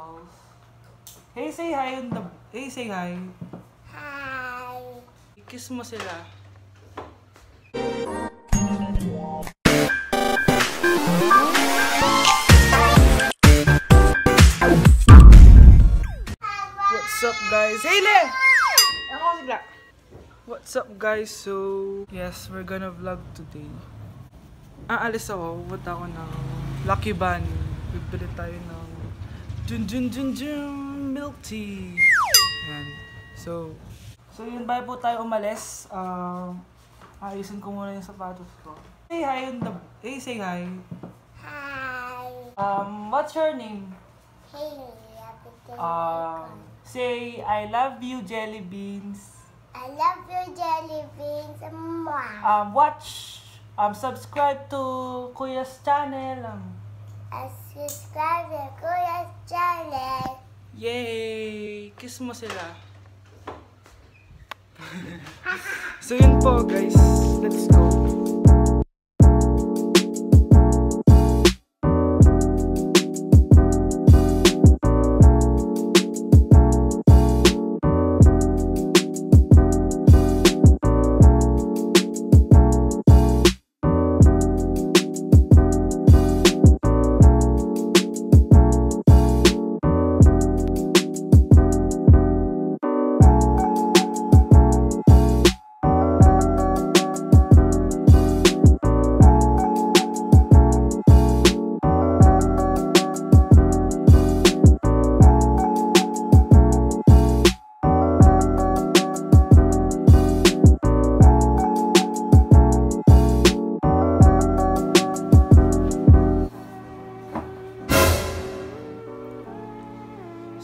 dolls. Hey, say hi on the... Hey, say hi. Hi. Kiss mo sila. What's up, guys? Hey, Le! Ako sila. What's up, guys? So, yes, we're gonna vlog today. Aalis ako. Punta ako ng Lucky Bunny. Bibili tayo ng milk tea. Ayan. So yun, bago po tayo umalis, ayusin ko muna yung sapatos ko. Say hi on the... Hey, say hi. Hi. What's your name? Hey. Say, I love you, jelly beans. I love you, jelly beans. Subscribe to Kuya's channel. Subscribe to Kuya's channel. Yay! Kiss mo sila. So yun po, guys. Let's go.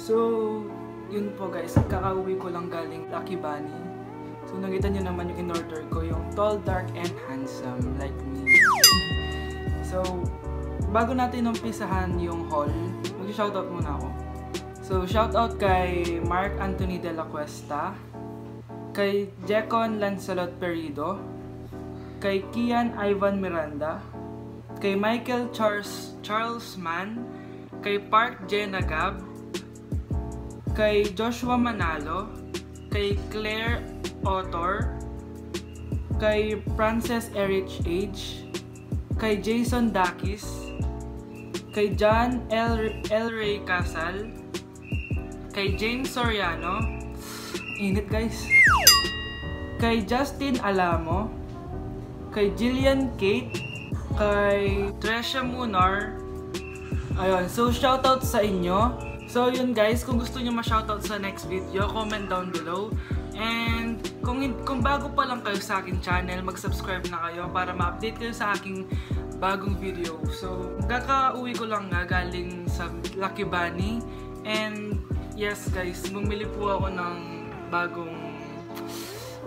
So, yun po guys, kakauwi ko lang galing Lucky Bunny. So, nakita nyo naman yung in-order ko, yung tall, dark, and handsome, like me. So, bago natin umpisahan yung haul, mag-shoutout muna ako. So, shoutout kay Mark Anthony de la Cuesta, kay Jecon Lancelot Perido, kay Kian Ivan Miranda, kay Michael Charles Mann, kay Park Jenna Gab, kay Joshua Manalo, kay Claire Otor, kay Frances Erich H, kay Jason Dakis, kay John L. Ray Casal, kay James Soriano, init guys, kay Justin Alamo, kay Jillian Kate, kay Tresha Munar. Ayun, so shoutout sa inyo. So yun guys, kung gusto nyo ma-shoutout sa next video, comment down below. And kung bago pa lang kayo sa aking channel, mag-subscribe na kayo para ma-update kayo sa aking bagong video. So, kakauwi ko lang nga galing sa Lucky Bunny. And yes guys, bumili po ako ng bagong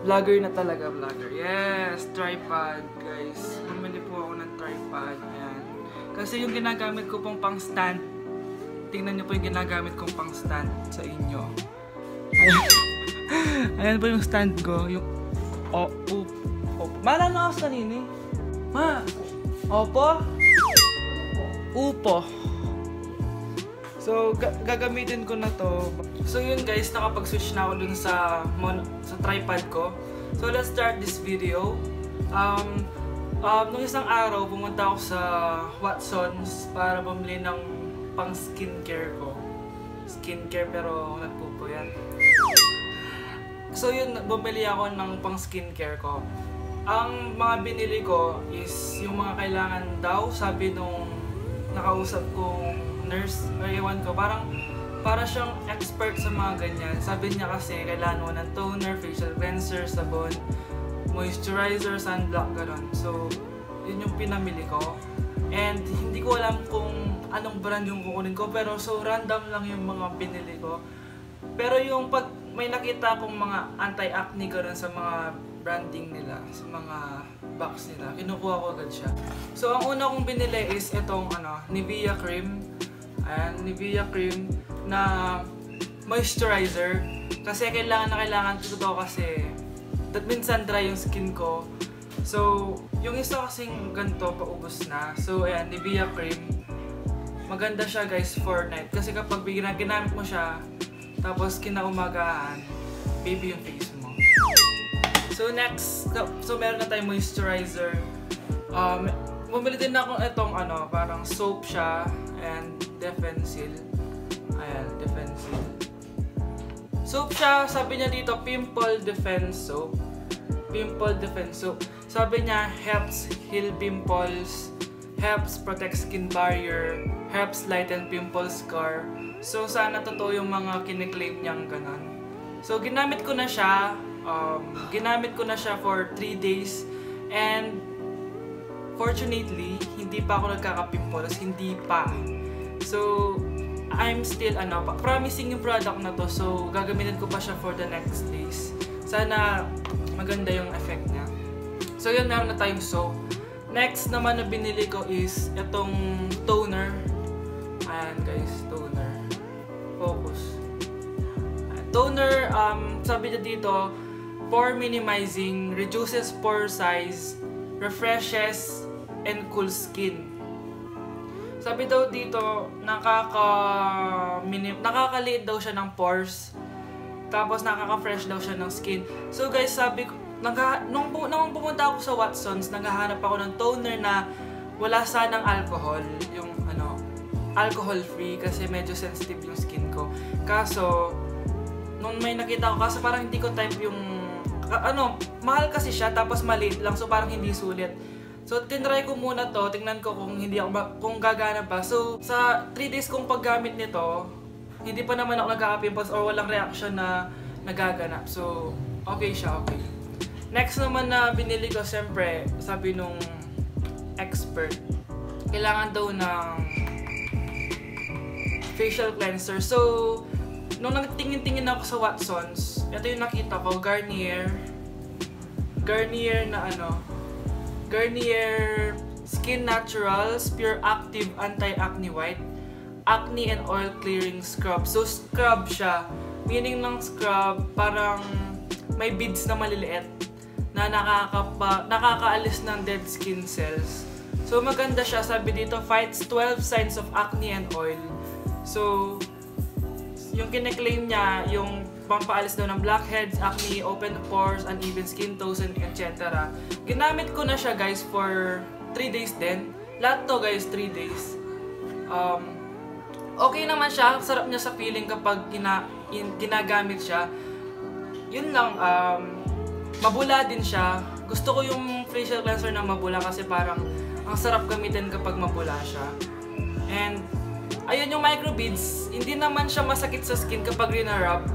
vlogger na talaga vlogger. Yes, tripod guys. Bumili po ako ng tripod. Ayan. Kasi yung ginagamit ko pong pang stand, tingnan nyo po yung ginagamit kong pang stand sa inyo. Ayan. Ayan po yung stand ko. Yung... Mala na ako sa nini. Ma! Opo? Upo. So, gagamitin ko na to. So yun guys, nakapag-switch na ako dun sa tripod ko. So let's start this video. Nung isang araw, pumunta ako sa Watson's para bumili ng pang skincare ko. Skincare pero nagpupo yan. So yun, bumili ako ng pang skincare ko. Ang mga binili ko is yung mga kailangan daw, sabi nung nakausap kong nurse, or ewan ko, para siyang expert sa mga ganyan. Sabi niya kasi kailangan mo ng toner, facial cleanser, sabon, moisturizer, sunblock, gano'n. So yun yung pinamili ko. And hindi ko alam kung anong brand yung kukunin ko, pero so random lang yung mga binili ko. Pero yung pag may nakita akong mga anti-acne gano'n sa mga branding nila, sa mga box nila, kinukuha ko agad siya. So ang una kong binili is itong Nivea cream. Ayan, Nivea cream na moisturizer. Kasi kailangan ko to kasi minsan dry yung skin ko. So yung isa kasing ganito paubos na. So ayan, Nivea cream. maganda siya guys for night. Kasi kapag ginamit mo siya, tapos kinaumagahan, baby yung face mo. So next, so meron na tayong moisturizer. Bumili din ako itong parang soap siya and Defensil. Ayan, Defensil. Soap siya, sabi niya dito, Pimple Defense Soap. Pimple Defense Soap. Sabi niya, helps heal pimples, helps protect skin barrier, helps lighten pimple scar. So sana totoo yung mga kiniklaim niyang ganon. So ginamit ko na siya. Ginamit ko na siya for 3 days. And fortunately, hindi pa ako nagkaka-pimples. Hindi pa. So I'm still promising yung product na to. So gagamitin ko pa siya for the next days. Sana maganda yung effect niya. So yun, meron na tayong soap. Next naman na binili ko is itong toner. Ayan guys, toner. Focus. Toner, sabi niya dito, pore minimizing, reduces pore size, refreshes, and cool skin. Sabi daw dito, nakakaliit daw siya ng pores. Tapos nakaka-fresh daw siya ng skin. So guys, sabi ko, nung pumunta ako sa Watsons, naghahanap ako ng toner na wala sanang alcohol. Yung alcohol free kasi medyo sensitive yung skin ko. Kaso, nung may nakita ko, kasi parang hindi ko type yung, mahal kasi siya, tapos maliit lang, so parang hindi sulit. So, tinry ko muna to, tingnan ko kung gagana pa. So, sa 3 days kong paggamit nito, hindi pa naman ako nagka-pimples or walang reaction na nagaganap. So, okay siya, okay. Next naman na binili ko, siyempre, sabi nung expert, kailangan daw ng facial cleanser. So, nung nagtingin-tingin ako sa Watsons, ito yung nakita ko, Garnier Skin Naturals Pure Active Anti-Acne White Acne and Oil Clearing Scrub. So, scrub siya. Meaning ng scrub, parang may beads na maliliit na nakakaalis ng dead skin cells. So, maganda siya. Sabi dito, fights 12 signs of acne and oil. So, yung kine-claim niya, yung pampaalis daw ng blackheads, acne, open pores, uneven skin tones, and etc. Ginamit ko na siya guys for 3 days din. Lahat to guys, 3 days. Okay naman siya, sarap niya sa feeling kapag ginagamit siya. Yun lang, mabula din siya. Gusto ko yung facial cleanser na mabula kasi parang ang sarap gamitin kapag mabula siya. And ayun yung microbeads, hindi naman siya masakit sa skin kapag rinarub.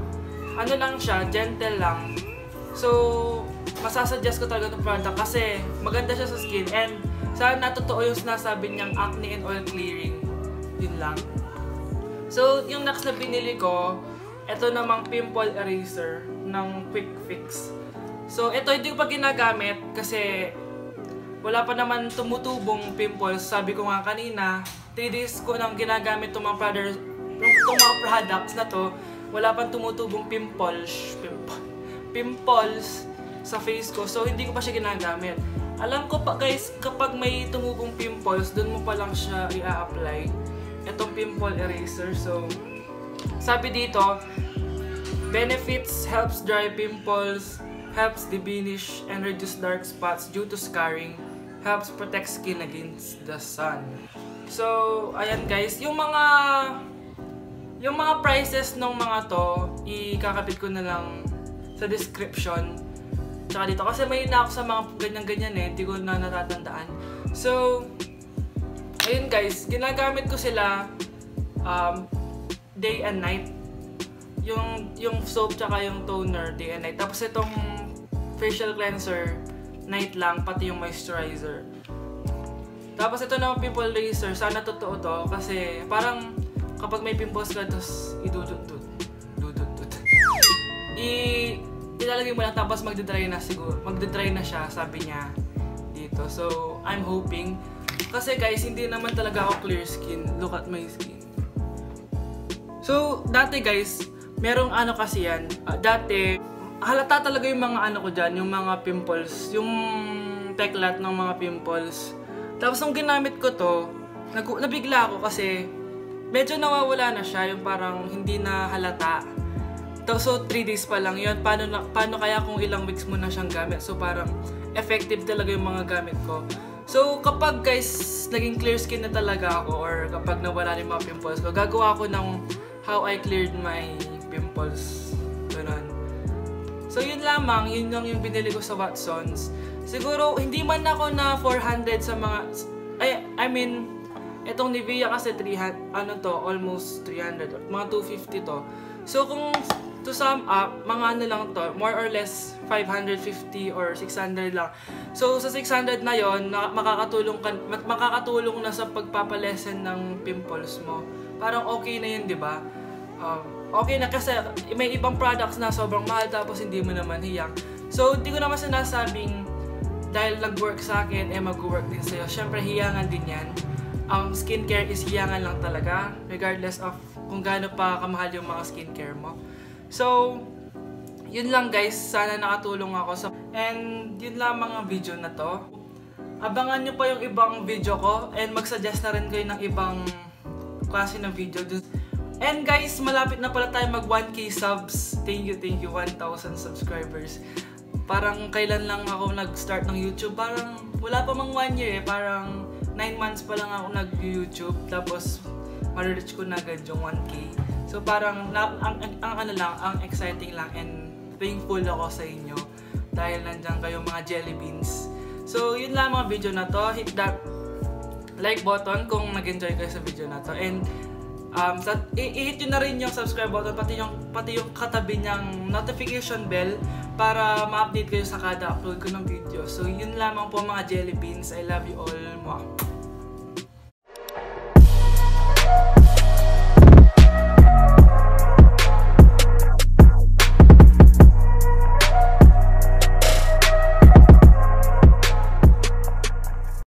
Ano lang siya, gentle lang. So, masasuggest ko talaga itong product kasi maganda siya sa skin and sana totoo yung sinasabi niyang acne and oil clearing. Yun lang. So, yung next na binili ko, ito namang pimple eraser ng Quick Fix. So, ito hindi ko pa ginagamit kasi wala pa naman tumutubong pimples. Sabi ko nga kanina, 3 days ko nang ginagamit itong mga products na to, wala pang tumutubong pimples sa face ko. So, hindi ko pa siya ginagamit. Alam ko pa guys, kapag may tumubong pimples, dun mo pa lang siya i-apply. Itong pimple eraser. So, sabi dito, benefits, helps dry pimples, helps diminish and reduce dark spots due to scarring, helps protect skin against the sun. So, ayan guys, yung mga prices ng mga to, ikakapit ko na lang sa description. Tsaka dito, kasi may na ako sa mga ganyan-ganyan eh, hindi ko na natatandaan. So, ayun guys, ginagamit ko sila day and night. Yung soap tsaka yung toner, day and night. Tapos itong facial cleanser, night lang, pati yung moisturizer. Tapos ito na pimple eraser, sana totoo to kasi parang kapag may pimples ka, tapos idudut-dut. Ilalagay mo lang tapos magdadry na siguro. Magdadry na siya, sabi niya dito. So, I'm hoping. Kasi guys, hindi naman talaga ako clear skin. Look at my skin. So, dati guys, merong kasi yan. Dati, halata talaga yung mga ko dyan, yung mga pimples. Yung teklat ng mga pimples. Tapos nung ginamit ko to, nabigla ako kasi medyo nawawala na siya, yung parang hindi na halata. So 3 days pa lang yun. Paano kaya kung ilang weeks mo na siyang gamit? So parang effective talaga yung mga gamit ko. So kapag guys, naging clear skin na talaga ako, or kapag nawala rin mga pimples ko, gagawa ako ng how I cleared my pimples. Ganun. So yun lamang, yun lang yung binili ko sa Watsons. Siguro hindi man ako na 400 sa mga, I mean, itong Nivea kasi 300, almost 300, mga 250 to. So kung to sum up, mga ano lang to, more or less 550 or 600 lang. So sa 600 na yon, makakatulong na sa pagpapalesen ng pimples mo. Parang okay na yun, di ba? Okay na kasi may ibang products na sobrang mahal tapos hindi mo naman hiyak. So hindi ko naman sinasabing dahil nag-work sa akin, mag-work din sa'yo. Syempre hiyangan din yan. Skincare is hiyangan lang talaga, regardless of kung gaano pa kamahal yung mga skincare mo. So, yun lang guys. Sana nakatulong ako sa... And yun lang mga video na to. Abangan nyo pa yung ibang video ko. And mag-suggest na rin kayo ng ibang klase ng video. And guys, malapit na pala tayo mag 1K subs. Thank you, 1,000 subscribers. Parang kailan lang ako nag-start ng YouTube. Parang wala pa mang 1 year Parang 9 months pa lang ako nag-YouTube. Tapos, ma-reach ko na agad yung 1K. So parang ang exciting lang, and thankful ako sa inyo dahil nandiyan kayo mga jelly beans. So yun lang mga video na to. Hit that like button kung nag-enjoy kayo sa video na to, and i-hit nyo na rin yung subscribe button, pati yung katabi niyang notification bell para ma-update kayo sa kada upload ko ng video. So yun lamang po mga jelly beans. I love you all. Mwah.